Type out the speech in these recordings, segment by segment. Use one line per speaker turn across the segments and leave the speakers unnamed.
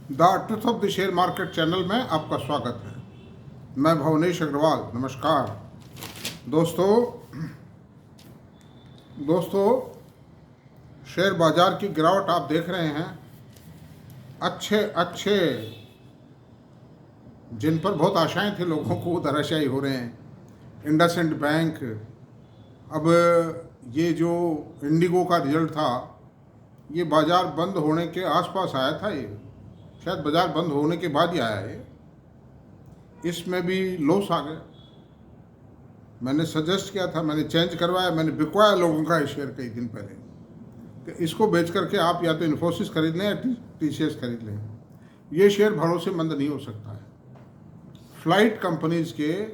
The truth of the share market channel में आपका स्वागत है। मैं भुवनेश अग्रवाल। नमस्कार दोस्तों, शेयर बाजार की गिरावट आप देख रहे हैं। अच्छे जिन पर बहुत आशाएं थी लोगों को, वो धराशायी हो रहे हैं। इंडसइंड बैंक, अब ये जो इंडिगो का रिजल्ट था, ये बाजार बंद होने के आसपास आया था। ये शायद बाजार बंद होने के बाद ही आया है। इसमें भी लॉस आ गया। मैंने सजेस्ट किया था, मैंने चेंज करवाया, मैंने बिकवाया लोगों का शेयर कई दिन पहले कि इसको बेच करके आप या तो इन्फोसिस खरीद लें या टीसीएस खरीद लें। ये शेयर भरोसेमंद नहीं हो सकता है। फ्लाइट कंपनीज के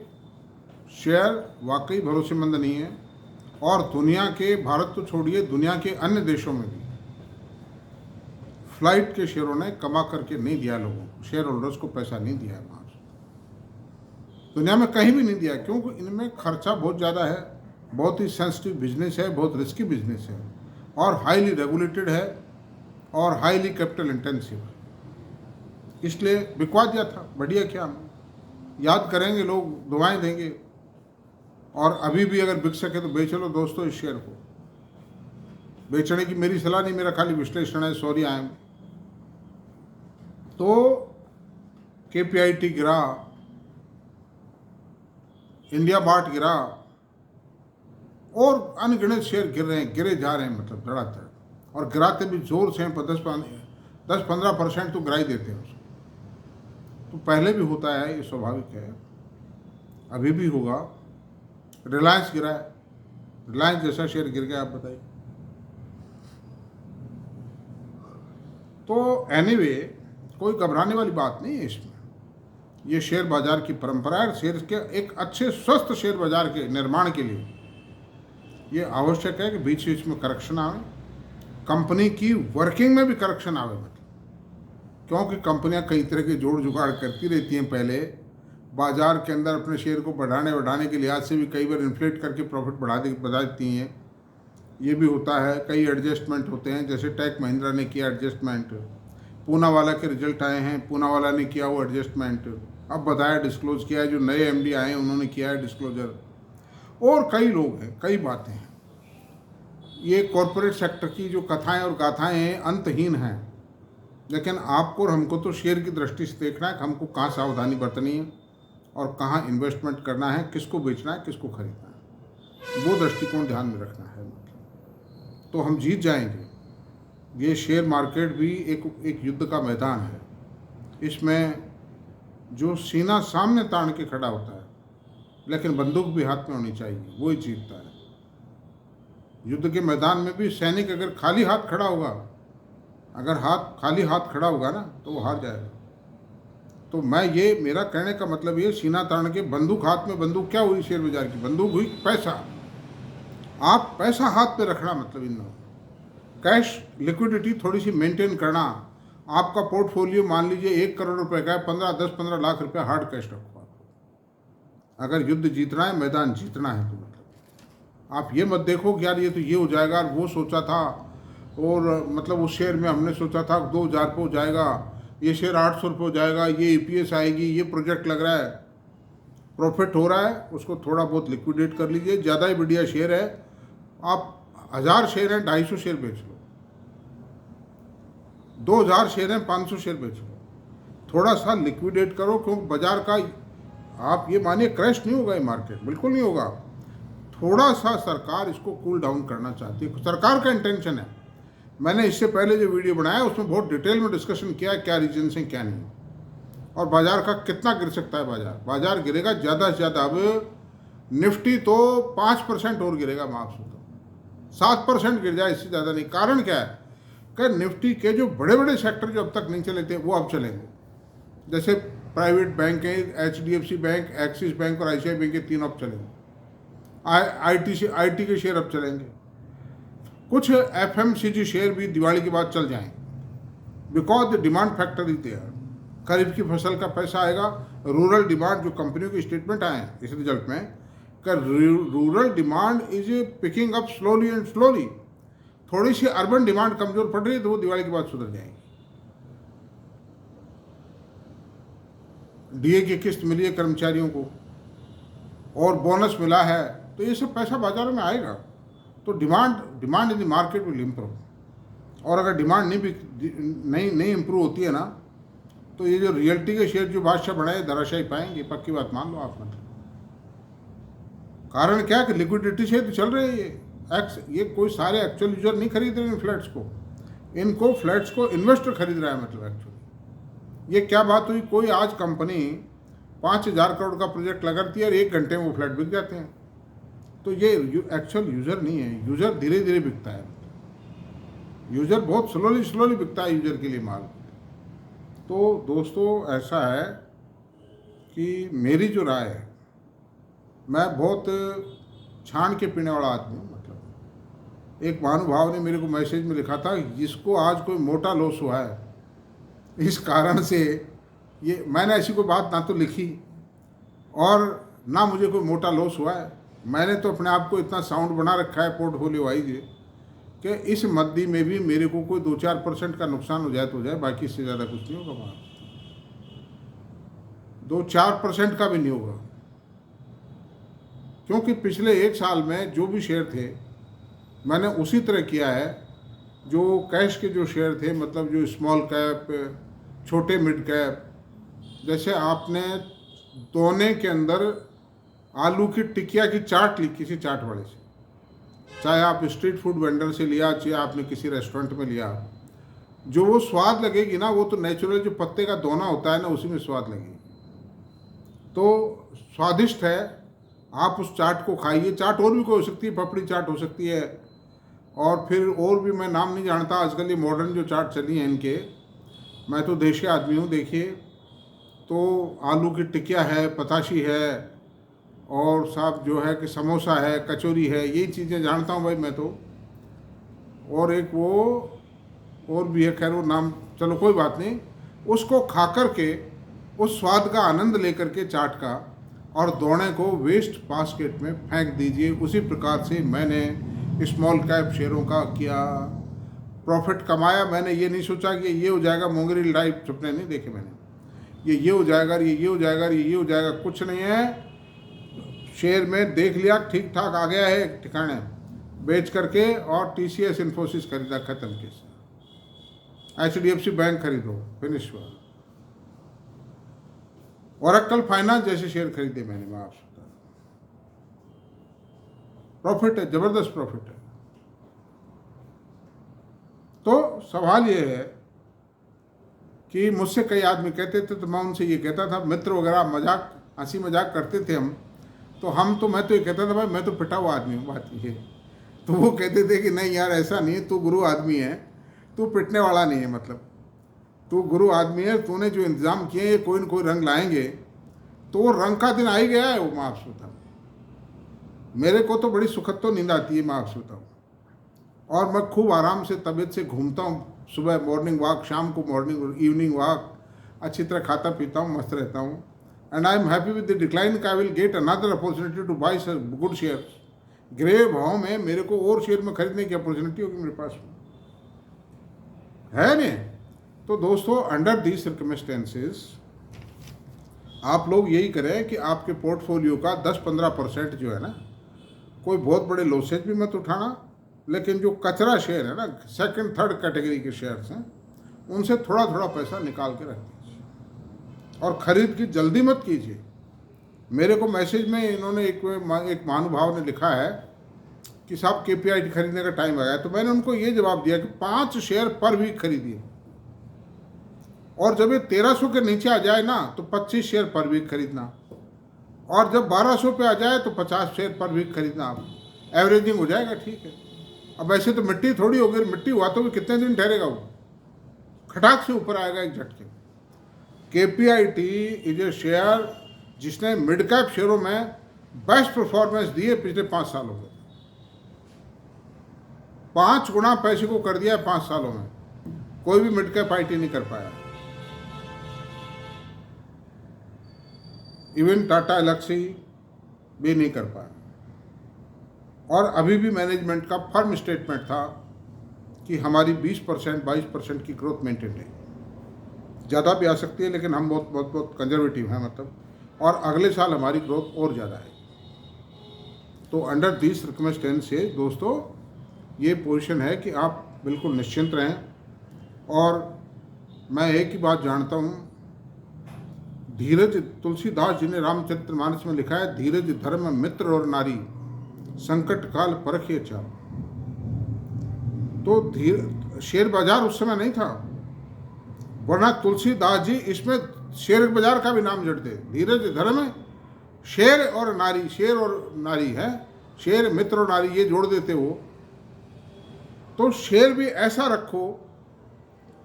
शेयर वाकई भरोसेमंद नहीं है। और दुनिया के, भारत तो छोड़िए, दुनिया के अन्य देशों में भी फ्लाइट के शेयरों ने कमा करके नहीं दिया लोगों को, शेयर होल्डर्स को पैसा नहीं दिया है। वहाँ दुनिया में कहीं भी नहीं दिया, क्योंकि इनमें खर्चा बहुत ज़्यादा है। बहुत ही सेंसिटिव बिजनेस है, बहुत रिस्की बिजनेस है, और हाईली रेगुलेटेड है, और हाईली कैपिटल इंटेंसिव है। इसलिए बिकवा दिया था। बढ़िया, क्या हम याद करेंगे, लोग दुआएं देंगे। और अभी भी अगर बिक सके तो बेच लो दोस्तों। इस शेयर को बेचने की मेरी सलाह नहीं, मेरा खाली विश्लेषण है। Sorry I am. तो केपीआईटी गिरा, इंडिया मार्ट गिरा, और अनगिनत शेयर गिरे जा रहे हैं, मतलब धड़ाधड़। और गिराते भी जोर से हैं। 10-15% तो गिरा ही देते हैं उसको। तो पहले भी होता है, ये स्वाभाविक है, अभी भी होगा। रिलायंस गिरा है, रिलायंस जैसा शेयर गिर गया, आप बताइए। तो एनीवे, कोई घबराने वाली बात नहीं है इसमें। ये शेयर बाजार की परंपरा है। शेयर के एक अच्छे स्वस्थ शेयर बाजार के निर्माण के लिए ये आवश्यक है कि बीच बीच में करेक्शन आवे, कंपनी की वर्किंग में भी करेक्शन आवे। मतलब क्योंकि कंपनियां कई तरह के जोड़ जुगाड़ करती रहती हैं। पहले बाजार के अंदर अपने शेयर को बढ़ाने के लिहाज से भी कई बार इन्फ्लेट करके प्रॉफिट बढ़ा देती हैं। ये भी होता है। कई एडजस्टमेंट होते हैं, जैसे टेक महिंद्रा ने किया एडजस्टमेंट, पूनावाला के रिजल्ट आए हैं, पूनावाला ने किया वो एडजस्टमेंट, अब बताया, डिस्क्लोज किया है। जो नए एमडी आए हैं उन्होंने किया है डिस्क्लोजर, और कई लोग हैं, कई बातें हैं। ये कॉरपोरेट सेक्टर की जो कथाएं और गाथाएं हैं, अंतहीन हैं। लेकिन आपको और हमको तो शेयर की दृष्टि से देखना है कि हमको कहाँ सावधानी बरतनी है और कहाँ इन्वेस्टमेंट करना है, किसको बेचना है, किसको खरीदना है, वो दृष्टिकोण ध्यान में रखना है। तो हम जीत जाएंगे। ये शेयर मार्केट भी एक युद्ध का मैदान है। इसमें जो सीना सामने तान के खड़ा होता है, लेकिन बंदूक भी हाथ में होनी चाहिए, वो ही जीतता है। युद्ध के मैदान में भी सैनिक अगर खाली हाथ खड़ा होगा, खाली हाथ खड़ा होगा ना, तो वो हार जाएगा। तो मेरा कहने का मतलब ये, सीना तान के बंदूक हाथ में, बंदूक क्या हुई शेयर बाजार की? बंदूक हुई पैसा। आप पैसा हाथ में रखना, मतलब इन कैश लिक्विडिटी थोड़ी सी मेंटेन करना। आपका पोर्टफोलियो मान लीजिए 1 करोड़ रुपए का है, 10-15 लाख रुपए हार्ड कैश रखो आपको। अगर युद्ध जीतना है, मैदान जीतना है, तो मतलब आप ये मत देखो कि यार ये तो ये हो जाएगा, और वो सोचा था, और मतलब उस शेयर में हमने सोचा था 2000 पे हो जाएगा, ये शेयर 800 रुपये हो जाएगा, ये ईपीएस आएगी, ये प्रोजेक्ट लग रहा है, प्रॉफिट हो रहा है, उसको थोड़ा बहुत लिक्विडेट कर लीजिए। ज़्यादा ही बढ़िया शेयर है, आप 1000 शेयर हैं, 250 शेयर बेच लो। 2000 शेयर हैं, 500 शेयर बेच लो। थोड़ा सा लिक्विडेट करो, क्योंकि बाजार का, आप ये मानिए, क्रैश नहीं होगा ये मार्केट, बिल्कुल नहीं होगा। थोड़ा सा सरकार इसको कूल डाउन करना चाहती है, सरकार का इंटेंशन है। मैंने इससे पहले जो वीडियो बनाया उसमें बहुत डिटेल में डिस्कशन किया है, क्या रीजन है क्या नहीं, और बाजार का कितना गिर सकता है। बाजार गिरेगा ज़्यादा से ज़्यादा। अब निफ्टी तो 5% और गिरेगा, माफ से तो 7% गिर जाए, इससे ज़्यादा नहीं। कारण क्या है कि निफ्टी के जो बड़े बड़े सेक्टर जो अब तक नहीं चले थे, वो अब चलेंगे। जैसे प्राइवेट बैंक हैं, एचडीएफसी बैंक, एक्सिस बैंक और आईसीआई बैंक के 3 अब चलेंगे। आईटी के शेयर अब चलेंगे। कुछ एफएमसीजी शेयर भी दिवाली के बाद चल जाएंगे, because the demand factor is there. Kharif की फसल का पैसा आएगा। रूरल डिमांड, जो कंपनियों के स्टेटमेंट आए हैं इस रिजल्ट में, का rural demand is picking up slowly and slowly. थोड़ी सी अर्बन डिमांड कमजोर पड़ रही है, तो वो दिवाली के बाद सुधर जाएंगी। डीए की किस्त मिली है कर्मचारियों को और बोनस मिला है, तो ये सब पैसा बाजार में आएगा। तो demand in the market will improve. और अगर डिमांड नहीं इम्प्रूव होती है ना, तो ये जो रियल्टी के शेयर जो बादशाह बढ़ाए धराशायी पाएंगे, पक्की बात मान लो आप। मतलब कारण क्या है कि लिक्विडिटी से तो चल रहे हैं ये कोई सारे एक्चुअल यूजर नहीं खरीद रहे इन फ्लैट्स को, इनको फ्लैट्स को इन्वेस्टर खरीद रहा है। मतलब एक्चुअली ये क्या बात हुई, कोई आज कंपनी 5,000 करोड़ का प्रोजेक्ट लगाती है और 1 घंटे में वो फ्लैट बिक जाते हैं। तो ये एक्चुअल यूजर नहीं है, यूजर धीरे धीरे बिकता है, यूजर बहुत स्लोली बिकता है यूजर के लिए माल। तो दोस्तों ऐसा है कि मेरी जो राय है, मैं बहुत छान के पीने वाला आदमी हूँ। मतलब एक महानुभाव ने मेरे को मैसेज में लिखा था, जिसको आज कोई मोटा लॉस हुआ है इस कारण से, ये मैंने ऐसी कोई बात ना तो लिखी और ना मुझे कोई मोटा लॉस हुआ है। मैंने तो अपने आप को इतना साउंड बना रखा है पोर्टफोलियो वाइज कि इस मद्दी में भी मेरे को कोई 2-4% का नुकसान हो जाए तो हो जाए, बाकी इससे ज़्यादा कुछ नहीं होगा। वहाँ 2-4% का भी नहीं होगा, क्योंकि पिछले 1 साल में जो भी शेयर थे मैंने उसी तरह किया है जो कैश के जो शेयर थे, मतलब जो स्मॉल कैप, छोटे मिड कैप। जैसे आपने दोने के अंदर आलू की टिकिया की चाट ली किसी चाट वाले से, चाहे आप स्ट्रीट फूड वेंडर से लिया, चाहे आपने किसी रेस्टोरेंट में लिया, जो वो स्वाद लगेगी ना, वो तो नेचुरल जो पत्ते का दोना होता है ना, उसी में स्वाद लगेगी। तो स्वादिष्ट है, आप उस चाट को खाइए। चाट और भी कोई हो सकती है, पपड़ी चाट हो सकती है, और फिर और भी मैं नाम नहीं जानता। आजकल ये मॉडर्न जो चाट चली हैं इनके, मैं तो देशी आदमी हूँ। देखिए तो आलू की टिकिया है, पताशी है, और साहब जो है कि समोसा है, कचौरी है, यही चीज़ें जानता हूँ भाई मैं तो। और एक वो और भी है, खैर वो नाम चलो कोई बात नहीं। उसको खा कर के उस स्वाद का आनंद लेकर के चाट का, और दोने को वेस्ट बास्केट में फेंक दीजिए। उसी प्रकार से मैंने स्मॉल कैप शेयरों का किया, प्रॉफिट कमाया। मैंने ये नहीं सोचा कि ये हो जाएगा, मोंगरी लाइफ सपने नहीं देखे मैंने, ये हो जाएगा, ये हो जाएगा, ये हो जाएगा, कुछ नहीं है। शेयर में देख लिया ठीक ठाक आ गया है ठिकाने, बेच करके और TCS इन्फोसिस खरीदा, खत्म केस। HDFC बैंक खरीदो, फिनिश हुआ। ओरेकल फाइनेंस जैसे शेयर खरीदे मैंने, मैं आपसे बता रहा हूं, प्रॉफिट है, जबरदस्त प्रॉफिट है। तो सवाल ये है कि मुझसे कई आदमी कहते थे, तो मैं उनसे ये कहता था, मित्र वगैरह मजाक हंसी मजाक करते थे मैं तो ये कहता था भाई मैं तो पिटा हुआ आदमी हूँ, बात ये। तो वो कहते थे कि नहीं यार ऐसा नहीं है, तू गुरु आदमी है, तू पिटने वाला नहीं है। मतलब तू गुरु आदमी है, तूने जो इंतज़ाम किए ये कोई न कोई रंग लाएंगे। तो वो रंग का दिन आ ही गया है। वो मैं आपसे बताऊँ, मेरे को तो बड़ी सुखद तो नींद आती है, मैं आपसे बताऊँ। और मैं खूब आराम से तबीयत से घूमता हूँ, सुबह मॉर्निंग वॉक, शाम को मॉर्निंग और इवनिंग वॉक, अच्छी तरह खाता पीता हूँ, मस्त रहता हूँ। And I am happy with the decline I will get another opportunity two by good share. Grey भाव में मेरे को और शेयर में खरीदने की अपॉर्चुनिटी होगी मेरे पास, है नहीं। तो दोस्तों अंडर दीज सर्कमस्टेंसेस आप लोग यही करें कि आपके पोर्टफोलियो का 10-15% जो है ना, कोई बहुत बड़े लॉसेज भी मत उठाना, लेकिन जो कचरा शेयर है ना, 2nd-3rd कैटेगरी के शेयर्स हैं, उनसे थोड़ा थोड़ा पैसा निकाल के रख दीजिए और ख़रीद की जल्दी मत कीजिए। मेरे को मैसेज में इन्होंने एक महानुभाव ने लिखा है कि साहब KPIT खरीदने का टाइम आ गया। तो मैंने उनको ये जवाब दिया कि 5 शेयर पर वीक खरीदिए, और जब ये 1300 के नीचे आ जाए ना तो 25 शेयर पर वीक खरीदना, और जब 1200 पे आ जाए तो 50 शेयर पर वीक खरीदना। आप एवरेजिंग हो जाएगा, ठीक है। अब ऐसे तो मिट्टी थोड़ी होगी, मिट्टी हुआ तो भी कितने दिन ठहरेगा, वो खटाक से ऊपर आएगा एक झटके। KPIT इज ए शेयर जिसने मिड कैप शेयरों में बेस्ट परफॉर्मेंस दी है पिछले 5 सालों में। 5 गुना पैसे को कर दिया है 5 सालों में, कोई भी मिड कैप IT नहीं कर पाया। इवन टाटा एलेक्सी भी नहीं कर पाया। और अभी भी मैनेजमेंट का फर्म स्टेटमेंट था कि हमारी 20%-22% की ग्रोथ मेंटेन है। ज़्यादा भी आ सकती है, लेकिन हम बहुत बहुत बहुत कंजर्वेटिव हैं मतलब, और अगले साल हमारी ग्रोथ और ज़्यादा है। तो अंडर दिस सर्कमस्टेंस से दोस्तों ये पोजीशन है कि आप बिल्कुल निश्चिंत रहें। और मैं एक ही बात जानता हूँ, धीरज, तुलसीदास जी ने रामचरितमानस में लिखा है, धीरज धर्म मित्र और नारी संकट काल परखे चाल। तो शेयर बाजार उस समय नहीं था, वरना तुलसीदास जी इसमें शेयर बाजार का भी नाम जड़ते। धीरज धर्म शेर और नारी, शेर और नारी है, शेर मित्र और नारी ये जोड़ देते वो। तो शेर भी ऐसा रखो,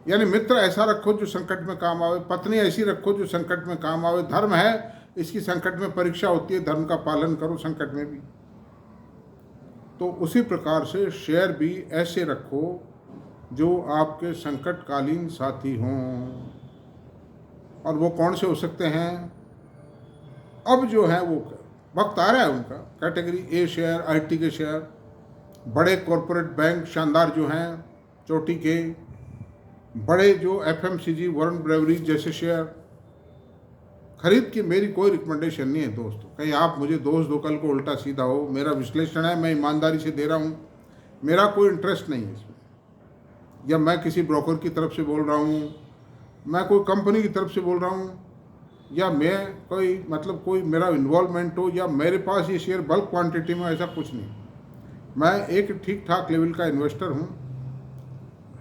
यानी मित्र ऐसा रखो जो संकट में काम आवे, पत्नी ऐसी रखो जो संकट में काम आवे। धर्म है, इसकी संकट में परीक्षा होती है, धर्म का पालन करो संकट में भी। तो उसी प्रकार से शेयर भी ऐसे रखो जो आपके संकटकालीन साथी हों। और वो कौन से हो सकते हैं? अब जो है वो वक्त आ रहा है उनका। कैटेगरी ए शेयर, आईटी के शेयर, बड़े कॉरपोरेट बैंक शानदार जो हैं, चोटी के बड़े जो एफएमसीजी, वरुण ब्रेवरीज जैसे शेयर खरीद की मेरी कोई रिकमेंडेशन नहीं है दोस्तों। कहीं आप मुझे दोष दो कल को उल्टा सीधा हो, मेरा विश्लेषण है, मैं ईमानदारी से दे रहा हूँ, मेरा कोई इंटरेस्ट नहीं है इसमें, या मैं किसी ब्रोकर की तरफ से बोल रहा हूँ, मैं कोई कंपनी की तरफ से बोल रहा हूँ, या मैं कोई मतलब कोई मेरा इन्वॉल्वमेंट हो, या मेरे पास ये शेयर बल्क क्वांटिटी में, ऐसा कुछ नहीं। मैं एक ठीक ठाक लेवल का इन्वेस्टर हूँ,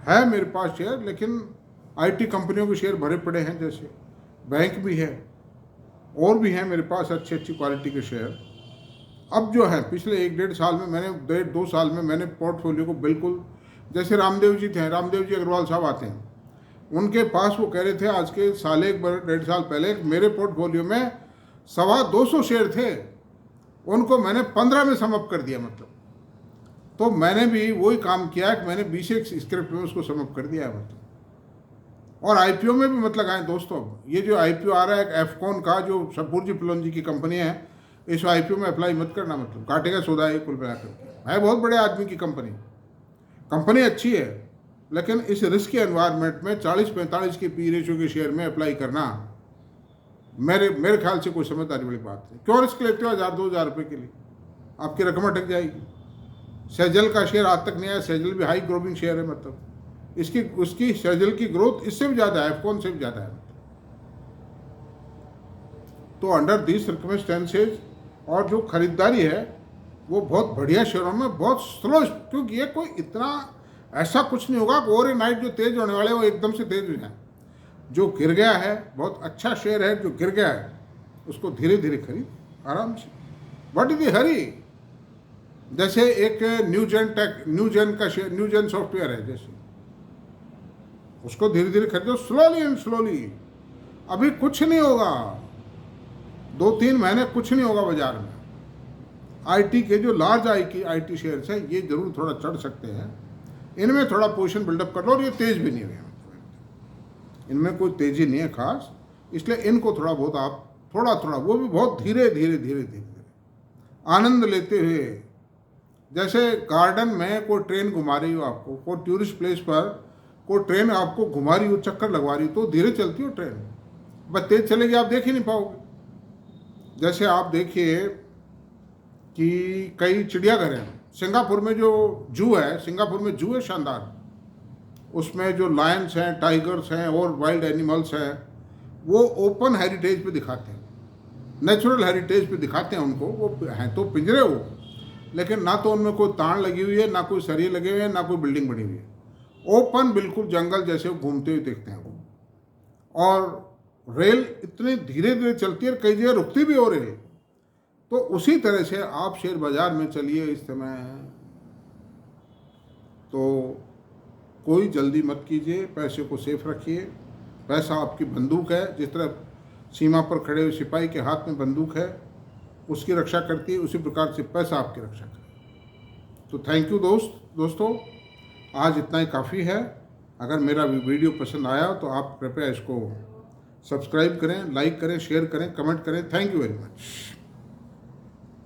है मेरे पास शेयर, लेकिन आईटी कंपनियों के शेयर भरे पड़े हैं, जैसे बैंक भी है, और भी हैं मेरे पास अच्छी अच्छी क्वालिटी के शेयर। अब जो है पिछले 1-1.5 साल में मैंने 1.5-2 साल में मैंने पोर्टफोलियो को बिल्कुल, जैसे रामदेव जी थे, रामदेव जी अग्रवाल साहब आते हैं, उनके पास वो कह रहे थे आज के 1.5 साल पहले मेरे पोर्टफोलियो में 225 शेयर थे, उनको मैंने 15 में समअप कर दिया मतलब। तो मैंने भी वही काम किया कि मैंने 20 स्क्रिप्ट में उसको समअप कर दिया है मतलब। और आईपीओ में भी मत लगाएं दोस्तों, ये जो आईपीओ आ रहा है एफकॉन का, जो शपूर जी पुलन जी की कंपनी है, इस आईपीओ में अप्लाई मत करना मतलब, काटे का सौदा है कुल मिलाकर। है बहुत बड़े आदमी की कंपनी अच्छी है, लेकिन इस रिस्क एनवायरनमेंट में 40-45 के पी रेशियो के शेयर में अप्लाई करना मेरे ख्याल से कोई समझदारी वाली बात नहीं। क्यों रिस्क लेते हो 1000-2000 रुपये के लिए? आपकी रकम अटक जाएगी। सेजल का शेयर आज तक नहीं आया, सेजल भी हाई ग्रोविंग शेयर है मतलब, उसकी सेजल की ग्रोथ इससे भी ज़्यादा है, एफकॉन से भी ज़्यादा है। तो अंडर दिस सर्कमस्टेंसेज और जो खरीदारी है वो बहुत बढ़िया शेयरों में, बहुत स्लो, क्योंकि ये कोई इतना ऐसा कुछ नहीं होगा कि ओवर नाइट जो तेज होने वाले वो एकदम से तेज हो जाए। जो गिर गया है, बहुत अच्छा शेयर है, जो गिर गया है उसको धीरे धीरे खरीद आराम से। व्हाट इज द हरी? जैसे एक न्यूजेन का शेयर, न्यूजेन सॉफ्टवेयर है, जैसे उसको धीरे धीरे खरीदो, स्लोली एंड स्लोली। अभी कुछ नहीं होगा, 2-3 महीने कुछ नहीं होगा बाजार में। आईटी के जो लार्ज आईटी शेयर्स है ये जरूर थोड़ा चढ़ सकते हैं, इनमें थोड़ा पोजीशन बिल्डअप कर लो। और ये तेज भी नहीं है, इनमें कोई तेजी नहीं है खास, इसलिए इनको थोड़ा बहुत आप थोड़ा वो भी बहुत धीरे धीरे आनंद लेते हुए, जैसे गार्डन में कोई ट्रेन घुमा रही हो आपको, कोई टूरिस्ट प्लेस पर कोई ट्रेन आपको घुमा रही हो, चक्कर लगवा रही हो, तो धीरे चलती हो ट्रेन, बस तेज चलेगी आप देख ही नहीं पाओगे। जैसे आप देखिए कि कई चिड़ियाघर हैं, सिंगापुर में जो जू है, सिंगापुर में जू है शानदार, उसमें जो लायंस हैं, टाइगर्स हैं और वाइल्ड एनिमल्स हैं, वो ओपन हेरिटेज पे दिखाते हैं, नेचुरल हेरिटेज पे दिखाते हैं उनको। वो हैं तो पिंजरे हो, लेकिन ना तो उनमें कोई तार लगी हुई है, ना कोई सरिये लगे हुए हैं, ना कोई बिल्डिंग बनी हुई है, ओपन बिल्कुल जंगल जैसे घूमते हुए देखते हैं वो। और रेल इतनी धीरे धीरे चलती है, कई जगह रुकती भी हो रेल। तो उसी तरह से आप शेयर बाजार में चलिए इस समय। तो कोई जल्दी मत कीजिए, पैसे को सेफ रखिए। पैसा आपकी बंदूक है, जिस तरह सीमा पर खड़े हुए सिपाही के हाथ में बंदूक है, उसकी रक्षा करती है, उसी प्रकार से पैसा आपकी रक्षा करे। तो थैंक यू दोस्तों, आज इतना ही काफ़ी है। अगर मेरा वीडियो पसंद आया तो आप कृपया इसको सब्सक्राइब करें, लाइक करें, शेयर करें, कमेंट करें। Thank you very much.